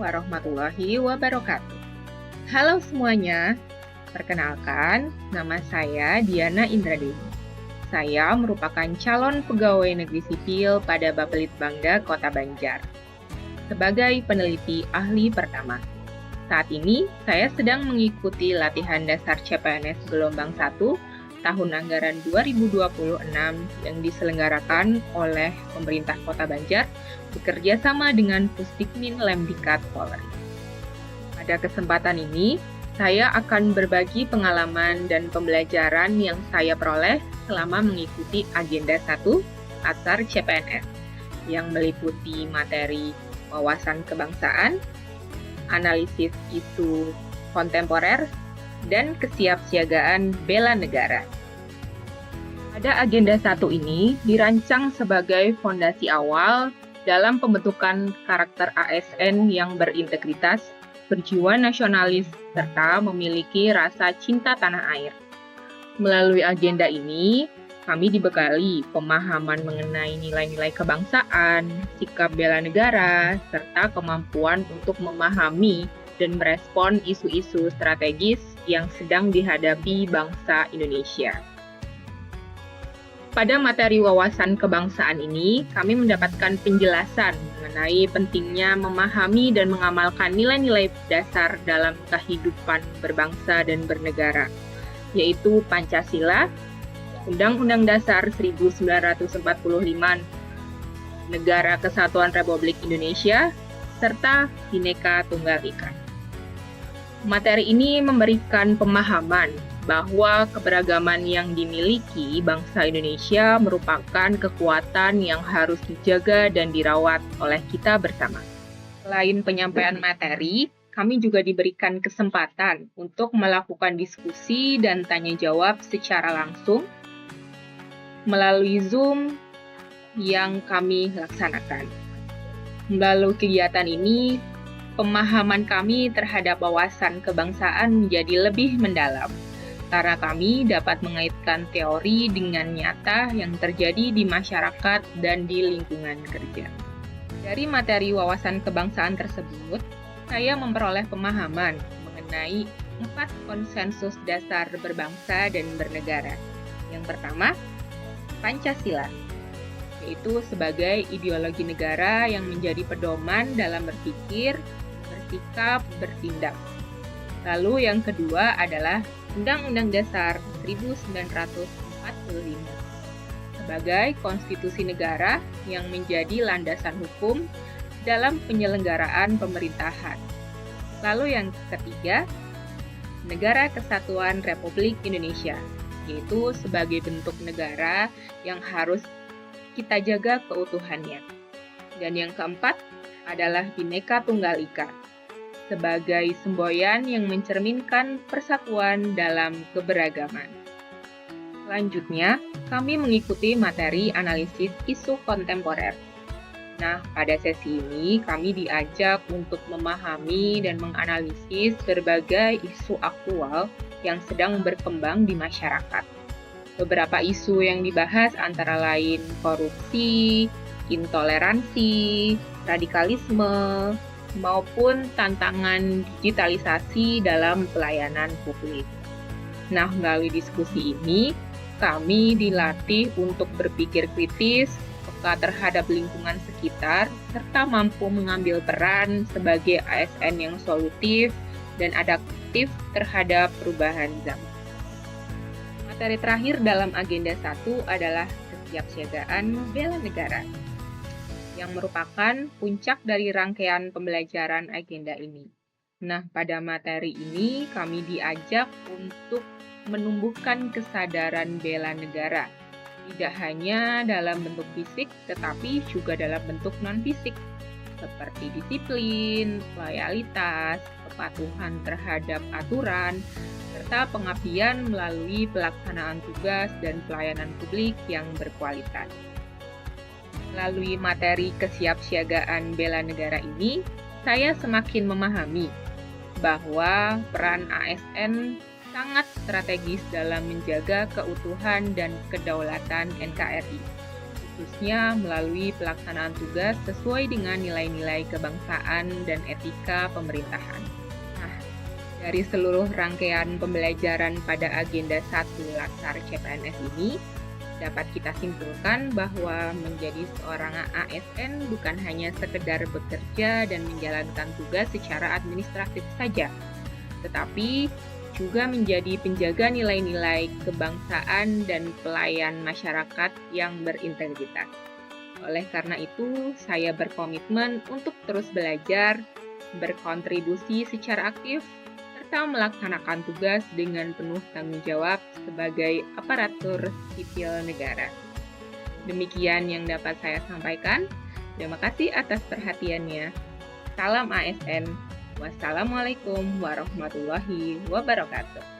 warahmatullahi wabarakatuh. Halo semuanya, perkenalkan nama saya Diana Indradewi. Saya merupakan calon pegawai negeri sipil pada Bapelitbangda Kota Banjar sebagai peneliti ahli pertama. Saat ini saya sedang mengikuti latihan dasar CPNS gelombang 1 tahun anggaran 2026 yang diselenggarakan oleh pemerintah Kota Banjar bekerja sama dengan Pusdikmin Lemdikat Polri. Pada kesempatan ini, saya akan berbagi pengalaman dan pembelajaran yang saya peroleh selama mengikuti agenda 1 ASAR CPNS yang meliputi materi wawasan kebangsaan, analisis isu kontemporer, dan kesiapsiagaan bela negara. Pada agenda 1 ini dirancang sebagai fondasi awal dalam pembentukan karakter ASN yang berintegritas, berjiwa nasionalis, serta memiliki rasa cinta tanah air. Melalui agenda ini, kami dibekali pemahaman mengenai nilai-nilai kebangsaan, sikap bela negara, serta kemampuan untuk memahami dan merespon isu-isu strategis yang sedang dihadapi bangsa Indonesia. Pada materi wawasan kebangsaan ini, kami mendapatkan penjelasan mengenai pentingnya memahami dan mengamalkan nilai-nilai dasar dalam kehidupan berbangsa dan bernegara, yaitu Pancasila, Undang-Undang Dasar 1945, Negara Kesatuan Republik Indonesia, serta Bhinneka Tunggal Ika. Materi ini memberikan pemahaman bahwa keberagaman yang dimiliki bangsa Indonesia merupakan kekuatan yang harus dijaga dan dirawat oleh kita bersama. Selain penyampaian materi, kami juga diberikan kesempatan untuk melakukan diskusi dan tanya jawab secara langsung melalui Zoom yang kami laksanakan. Melalui kegiatan ini, pemahaman kami terhadap wawasan kebangsaan menjadi lebih mendalam, karena kami dapat mengaitkan teori dengan nyata yang terjadi di masyarakat dan di lingkungan kerja. Dari materi wawasan kebangsaan tersebut, saya memperoleh pemahaman mengenai 4 konsensus dasar berbangsa dan bernegara. Yang pertama, Pancasila, yaitu sebagai ideologi negara yang menjadi pedoman dalam berpikir, bersikap, bertindak. Lalu yang kedua adalah Undang-Undang Dasar 1945 sebagai konstitusi negara yang menjadi landasan hukum dalam penyelenggaraan pemerintahan. Lalu yang ketiga, Negara Kesatuan Republik Indonesia, yaitu sebagai bentuk negara yang harus kita jaga keutuhannya. Dan yang keempat adalah Bhinneka Tunggal Ika, sebagai semboyan yang mencerminkan persatuan dalam keberagaman. Selanjutnya, kami mengikuti materi analisis isu kontemporer. Nah, pada sesi ini kami diajak untuk memahami dan menganalisis berbagai isu aktual yang sedang berkembang di masyarakat. Beberapa isu yang dibahas antara lain korupsi, intoleransi, radikalisme, maupun tantangan digitalisasi dalam pelayanan publik. Nah, melalui diskusi ini, kami dilatih untuk berpikir kritis, peka terhadap lingkungan sekitar, serta mampu mengambil peran sebagai ASN yang solutif dan adaptif terhadap perubahan zaman. Materi terakhir dalam agenda 1 adalah kesiapsiagaan bela negara, yang merupakan puncak dari rangkaian pembelajaran agenda ini. Nah, pada materi ini kami diajak untuk menumbuhkan kesadaran bela negara, tidak hanya dalam bentuk fisik, tetapi juga dalam bentuk non-fisik, seperti disiplin, loyalitas, kepatuhan terhadap aturan, serta pengabdian melalui pelaksanaan tugas dan pelayanan publik yang berkualitas. Melalui materi kesiapsiagaan bela negara ini, saya semakin memahami bahwa peran ASN sangat strategis dalam menjaga keutuhan dan kedaulatan NKRI, khususnya melalui pelaksanaan tugas sesuai dengan nilai-nilai kebangsaan dan etika pemerintahan. Nah, dari seluruh rangkaian pembelajaran pada agenda 1 Latsar CPNS ini, dapat kita simpulkan bahwa menjadi seorang ASN bukan hanya sekedar bekerja dan menjalankan tugas secara administratif saja, tetapi juga menjadi penjaga nilai-nilai kebangsaan dan pelayan masyarakat yang berintegritas. Oleh karena itu, saya berkomitmen untuk terus belajar, berkontribusi secara aktif, serta melaksanakan tugas dengan penuh tanggung jawab sebagai aparatur sipil negara. Demikian yang dapat saya sampaikan. Terima kasih atas perhatiannya. Salam ASN. Wassalamualaikum warahmatullahi wabarakatuh.